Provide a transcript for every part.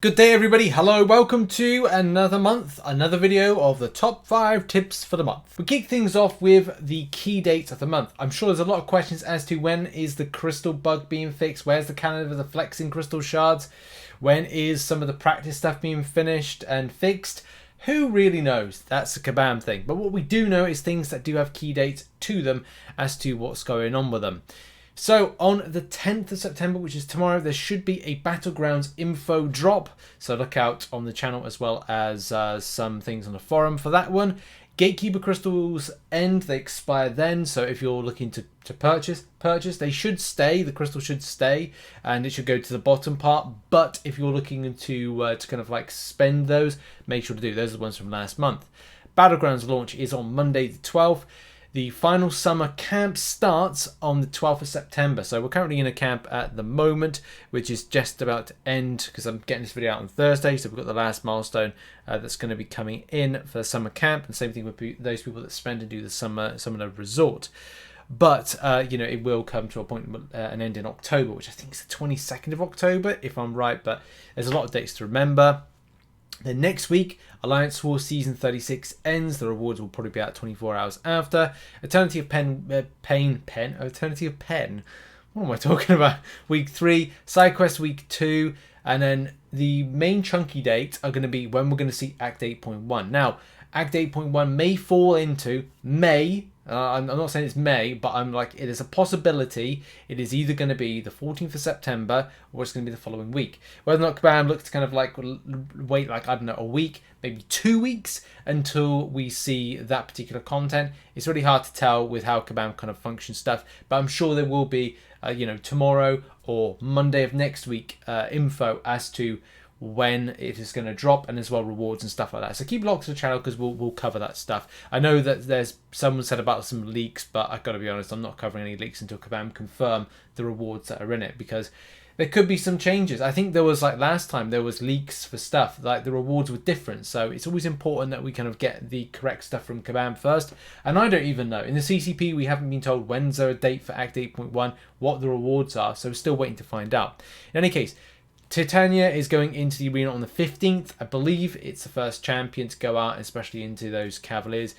Good day everybody, hello, welcome to another month, another video of the top 5 tips for the month. We kick things off with the key dates of the month. I'm sure there's a lot of questions as to when is the crystal bug being fixed, where's the calendar for the flexing crystal shards, when is some of the practice stuff being finished and fixed. Who really knows? That's a kabam thing. But what we do know is things that do have key dates to them as to what's going on with them. So on the 10th of September, which is tomorrow, there should be a Battlegrounds info drop. So look out on the channel as well as some things on the forum for that one. Gatekeeper crystals end, they expire then. So if you're looking to purchase, they should stay. The crystal should stay and it should go to the bottom part. But if you're looking to kind of like spend those, make sure to do. Those are the ones from last month. Battlegrounds launch is on Monday the 12th. The final summer camp starts on the 12th of September. So we're currently in a camp at the moment, which is just about to end because I'm getting this video out on Thursday. So we've got the last milestone that's going to be coming in for summer camp. And same thing with those people that spend and do the summer resort. But, you know, it will come to a point, an end in October, which I think is the 22nd of October, if I'm right. But there's a lot of dates to remember. Then next week, Alliance War Season 36 ends. The rewards will probably be out 24 hours after. Eternity of Eternity of Pen. What am I talking about? Week 3, Side Quest Week 2, and then the main chunky dates are going to be when we're going to see Act 8.1. Now, Act 8.1 may fall into May. I'm not saying it's May, but I'm like, it is a possibility. It is either going to be the 14th of September or it's going to be the following week. Whether or not Kabam looks to kind of like wait, like, I don't know, a week, maybe 2 weeks until we see that particular content. It's really hard to tell with how Kabam kind of functions stuff, but I'm sure there will be, you know, tomorrow or Monday of next week info as to when it is going to drop, and as well rewards and stuff like that. So keep locked to the channel because we'll cover that stuff. I know that there's someone said about some leaks, but I've got to be honest, I'm not covering any leaks until Kabam confirm the rewards that are in it, because there could be some changes. I think there was, like last time, there was leaks for stuff, like the rewards were different. So it's always important that we kind of get the correct stuff from Kabam first. And I don't even know. In the CCP, we haven't been told when's there a date for Act 8.1, what the rewards are. So we're still waiting to find out. In any case, Titania is going into the arena on the 15th. I believe it's the first champion to go out, especially into those Cavaliers.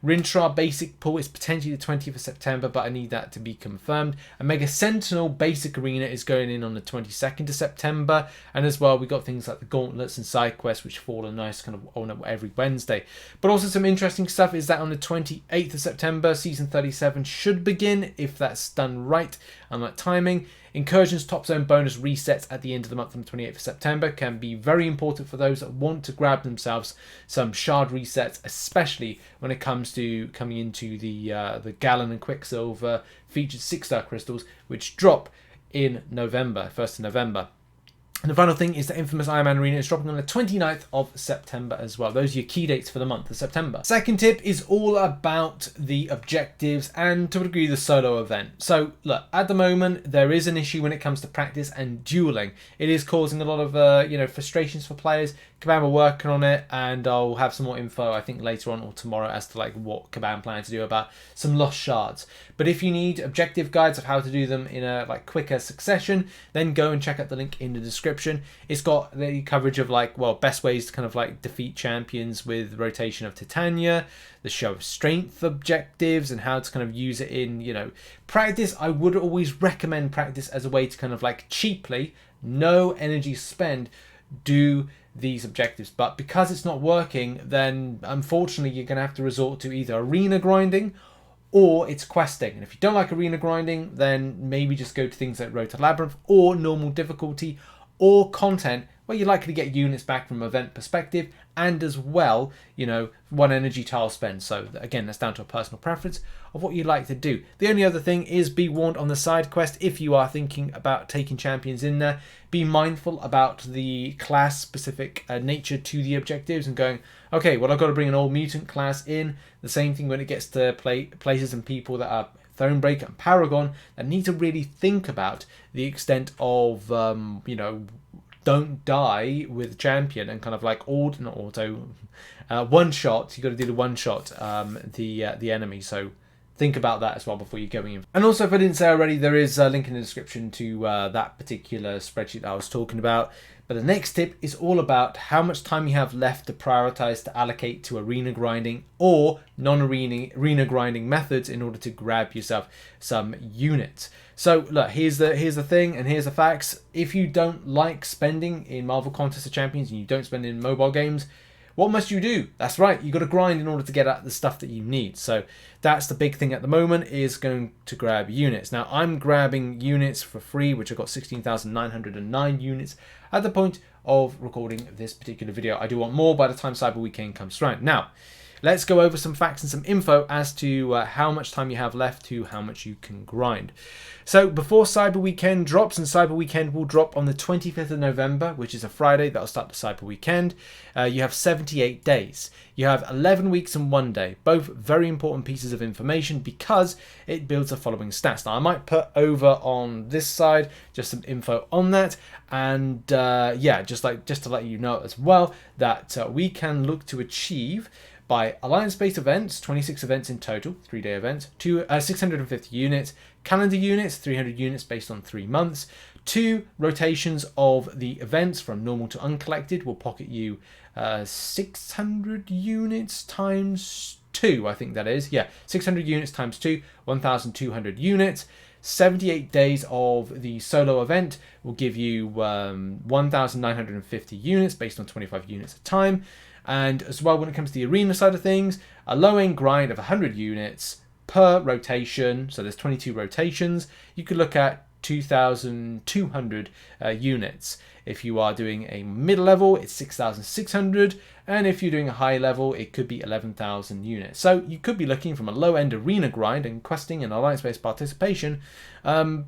Rintrah basic pool is potentially the 20th of September, but I need that to be confirmed. A Mega Sentinel basic arena is going in on the 22nd of September. And as well, we got things like the gauntlets and side quests, which fall a nice kind of on every Wednesday. But also some interesting stuff is that on the 28th of September, Season 37 should begin, if that's done right and that timing. Incursion's top zone bonus resets at the end of the month on the 28th of September can be very important for those that want to grab themselves some shard resets, especially when it comes to coming into the Gallon and Quicksilver featured 6-star crystals, which drop in November, 1st of November. And the final thing is the infamous Iron Man Arena is dropping on the 29th of September as well. Those are your key dates for the month of September. Second tip is all about the objectives and to a degree the solo event. So look, at the moment there is an issue when it comes to practice and dueling. It is causing a lot of you know, frustrations for players. Kabam are working on it, and I'll have some more info I think later on or tomorrow as to like what Kabam plan to do about some lost shards. But if you need objective guides of how to do them in a like quicker succession, then go and check out the link in the description. It's got the coverage of like, well, best ways to kind of like defeat champions with rotation of Titania, the show of strength objectives, and how to kind of use it in, you know, practice. I would always recommend practice as a way to kind of like cheaply, no energy spend, do these objectives. But because it's not working, then unfortunately you're going to have to resort to either arena grinding or it's questing. And if you don't like arena grinding, then maybe just go to things like Road to Labyrinth or normal difficulty or content where you're likely to get units back from event perspective, and as well, you know, 1 energy tile spend. So again, that's down to a personal preference of what you'd like to do. The only other thing is be warned on the side quest, if you are thinking about taking champions in there, be mindful about the class specific nature to the objectives and going, okay, well, I've got to bring an old mutant class in. The same thing when it gets to places and people that are Thronebreaker and Paragon that need to really think about the extent of, you know, don't die with champion and kind of like one shot. You got to do the one shot the enemy. So think about that as well before you're going in. And also, if I didn't say already, there is a link in the description to that particular spreadsheet that I was talking about. But the next tip is all about how much time you have left to prioritize to allocate to arena grinding or non-arena grinding methods in order to grab yourself some units. So look, here's the thing, and here's the facts. If you don't like spending in Marvel Contest of Champions and you don't spend in mobile games, what must you do? That's right, you got to grind in order to get at the stuff that you need. So that's the big thing at the moment, is going to grab units. Now I'm grabbing units for free, which I've got 16,909 units at the point of recording this particular video. I do want more by the time Cyber Weekend comes around. Now, let's go over some facts and some info as to how much time you have left to how much you can grind. So before Cyber Weekend drops, and Cyber Weekend will drop on the 25th of November, which is a Friday, that'll start the Cyber Weekend, you have 78 days. You have 11 weeks and 1 day, both very important pieces of information because it builds the following stats. Now I might put over on this side just some info on that, and yeah, just to let you know as well that we can look to achieve by alliance-based events, 26 events in total, 3-day events, 650 units, calendar units, 300 units based on 3 months, 2 rotations of the events from normal to uncollected will pocket you 600 units times 2, I think that is. Yeah, 600 units times 2, 1,200 units. 78 days of the solo event will give you 1,950 units based on 25 units a time. And as well, when it comes to the arena side of things, a low-end grind of 100 units per rotation, so there's 22 rotations, you could look at 2,200 units. If you are doing a mid-level, it's 6,600, and if you're doing a high level, it could be 11,000 units. So you could be looking from a low-end arena grind and questing and alliance-based participation, about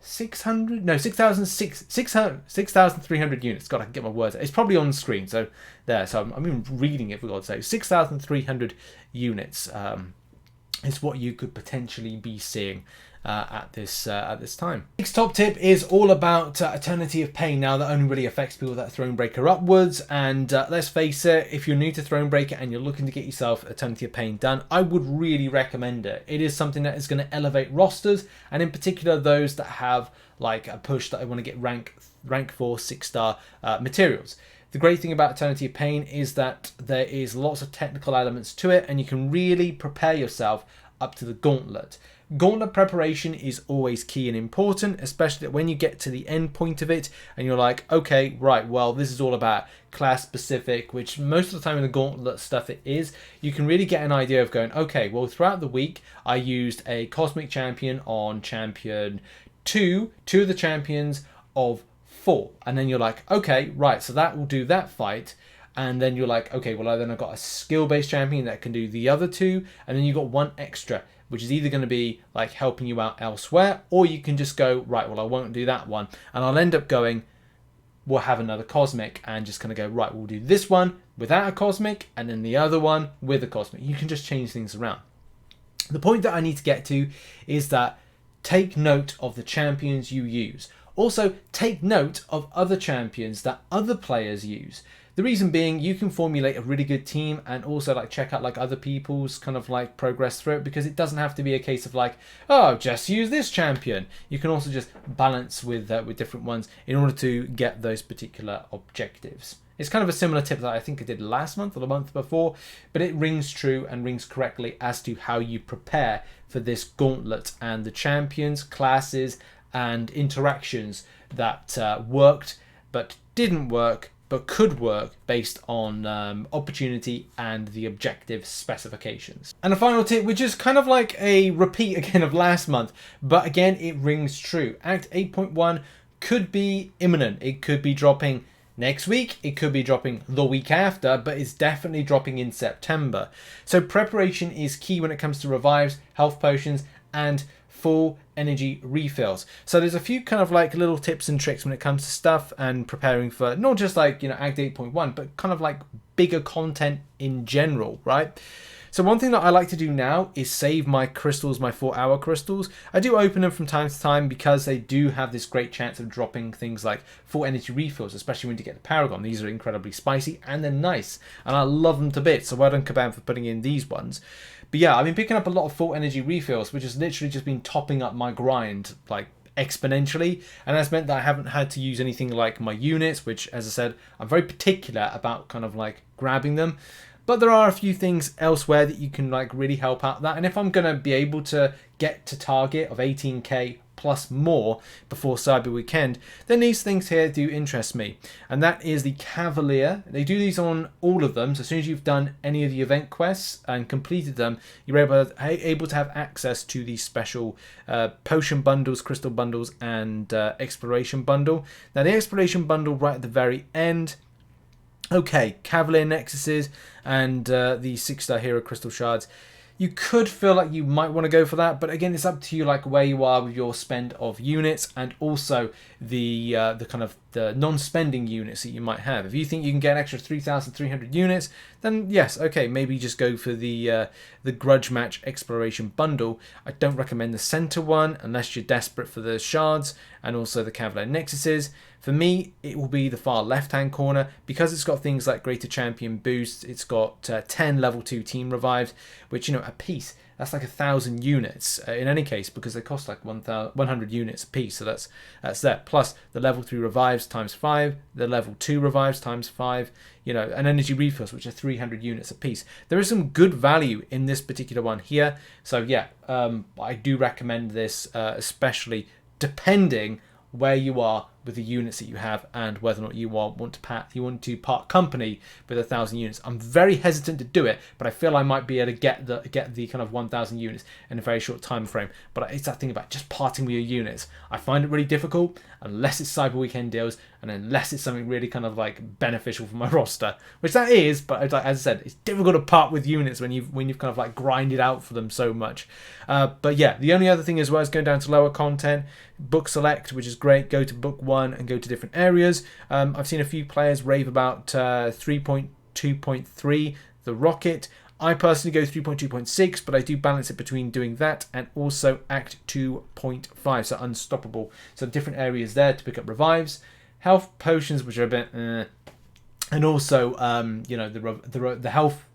6,300 units. God, I can get my words out. It's probably on the screen, so there. So I'm even reading it, for God's sake. 6,300 units is what you could potentially be seeing at this time. Next top tip is all about Eternity of Pain. Now that only really affects people that are Thronebreaker upwards, and let's face it, if you're new to Thronebreaker and you're looking to get yourself Eternity of Pain done, I would really recommend it. It is something that is going to elevate rosters, and in particular those that have like a push that I want to get rank 4 6-star materials. The great thing about Eternity of Pain is that there is lots of technical elements to it, and you can really prepare yourself up to the Gauntlet. Gauntlet preparation is always key and important, especially when you get to the end point of it and you're like, okay, right, well, this is all about class specific, which most of the time in the Gauntlet stuff it is. You can really get an idea of going, okay, well, throughout the week, I used a Cosmic Champion on Champion 2 of the champions of 4. And then you're like, okay, right, so that will do that fight. And then you're like, okay, well, then I've got a skill-based champion that can do the other 2. And then you've got 1 extra, which is either going to be like helping you out elsewhere, or you can just go, right, well, I won't do that one. And I'll end up going, we'll have another Cosmic, and just kind of go, right, we'll do this one without a Cosmic, and then the other one with a Cosmic. You can just change things around. The point that I need to get to is that take note of the champions you use. Also, take note of other champions that other players use. The reason being, you can formulate a really good team and also like check out like other people's kind of like progress through it, because it doesn't have to be a case of like, oh, just use this champion. You can also just balance with different ones in order to get those particular objectives. It's kind of a similar tip that I think I did last month or the month before, but it rings true and rings correctly as to how you prepare for this Gauntlet and the champions, classes, and interactions that worked but didn't work, but could work based on opportunity and the objective specifications. And a final tip, which is kind of like a repeat again of last month, but again, it rings true. Act 8.1 could be imminent. It could be dropping next week, it could be dropping the week after, but it's definitely dropping in September. So preparation is key when it comes to revives, health potions, and full energy refills. So there's a few kind of like little tips and tricks when it comes to stuff and preparing for not just like, Act 8.1, but kind of like bigger content in general, right? So one thing that I like to do now is save my crystals, my 4-hour crystals. I do open them from time to time because they do have this great chance of dropping things like full energy refills, especially when you get the Paragon. These are incredibly spicy and they're nice, and I love them to bits. So well done, Kabam, for putting in these ones. But yeah, I've been picking up a lot of full energy refills, which has literally just been topping up my grind like exponentially, and that's meant that I haven't had to use anything like my units, which, as I said, I'm very particular about kind of like grabbing them. But there are a few things elsewhere that you can like really help out that. And if I'm going to be able to get to target of 18k plus more before Cyber Weekend, then these things here do interest me. And that is the Cavalier. They do these on all of them. So as soon as you've done any of the event quests and completed them, you're able to have access to these special potion bundles, crystal bundles, and exploration bundle. Now the exploration bundle right at the very end. Okay, Cavalier Nexuses and the 6-star Hero Crystal Shards. You could feel like you might want to go for that, but again, it's up to you, like where you are with your spend of units, and also the kind of the non-spending units that you might have. If you think you can get an extra 3,300 units, then yes, okay, maybe just go for the Grudge Match Exploration Bundle. I don't recommend the center one unless you're desperate for the shards and also the Cavalier Nexuses. For me, it will be the far left-hand corner because it's got things like Greater Champion Boost. It's got 10 level 2 team revives, which, you know, a piece, that's like 1,000 units in any case, because they cost like 100 units a piece. So that's that. Plus the level 3 revives times 5, the level 2 revives times 5, you know, and energy refills, which are 300 units a piece. There is some good value in this particular one here. So yeah, I do recommend this, especially depending where you are with the units that you have and whether or not you want to part company with 1,000 units. I'm very hesitant to do it, but I feel I might be able to get the kind of 1,000 units in a very short time frame. But it's that thing about just parting with your units. I find it really difficult unless it's Cyber Weekend deals and unless it's something really kind of like beneficial for my roster, which that is. But as I said, it's difficult to part with units when you've kind of like grinded out for them so much. But yeah, the only other thing as well is going down to lower content, book select, which is great. Go to book 1 and go to different areas. I've seen a few players rave about 3.2.3, the rocket. I personally go 3.2.6, but I do balance it between doing that and also Act 2.5, so unstoppable. So different areas there to pick up revives, health potions, which are a bit, and also you know, the health,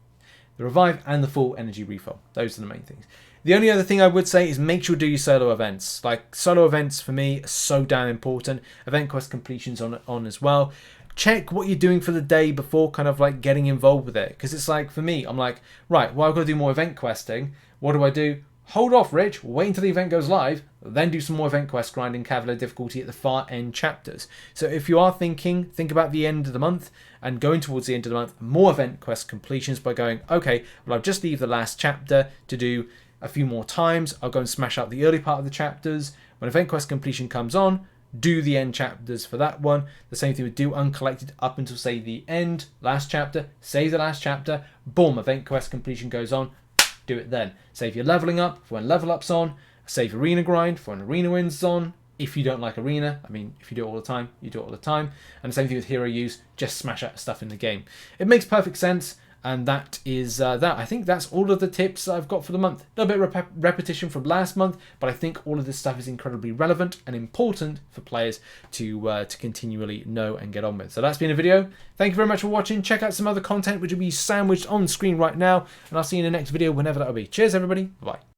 the revive, and the full energy refill. Those are the main things. The only other thing I would say is make sure you do your solo events. Like solo events for me are so damn important. Event quest completions on as well. Check what you're doing for the day before kind of like getting involved with it. Because it's like, for me, I'm like, right, well, I've got to do more event questing. What do? Hold off, Rich. Wait until the event goes live. Then do some more event quest grinding, Cavalier difficulty at the far end chapters. So if you are think about the end of the month and going towards the end of the month, more event quest completions by going, okay, well, I'll just leave the last chapter to do a few more times. I'll go and smash out the early part of the chapters. When event quest completion comes on, do the end chapters for that one. The same thing with do Uncollected up until, say, the end, last chapter, save the last chapter, boom, event quest completion goes on, do it then. Save your leveling up for when level up's on, save arena grind for when arena wins on. If you don't like arena, I mean, if you do it all the time, you do it all the time. And the same thing with hero use, just smash out stuff in the game. It makes perfect sense. And that is that. I think that's all of the tips I've got for the month. A little bit of repetition from last month, but I think all of this stuff is incredibly relevant and important for players to continually know and get on with. So that's been a video. Thank you very much for watching. Check out some other content which will be sandwiched on screen right now, and I'll see you in the next video whenever that'll be. Cheers, everybody. Bye-bye.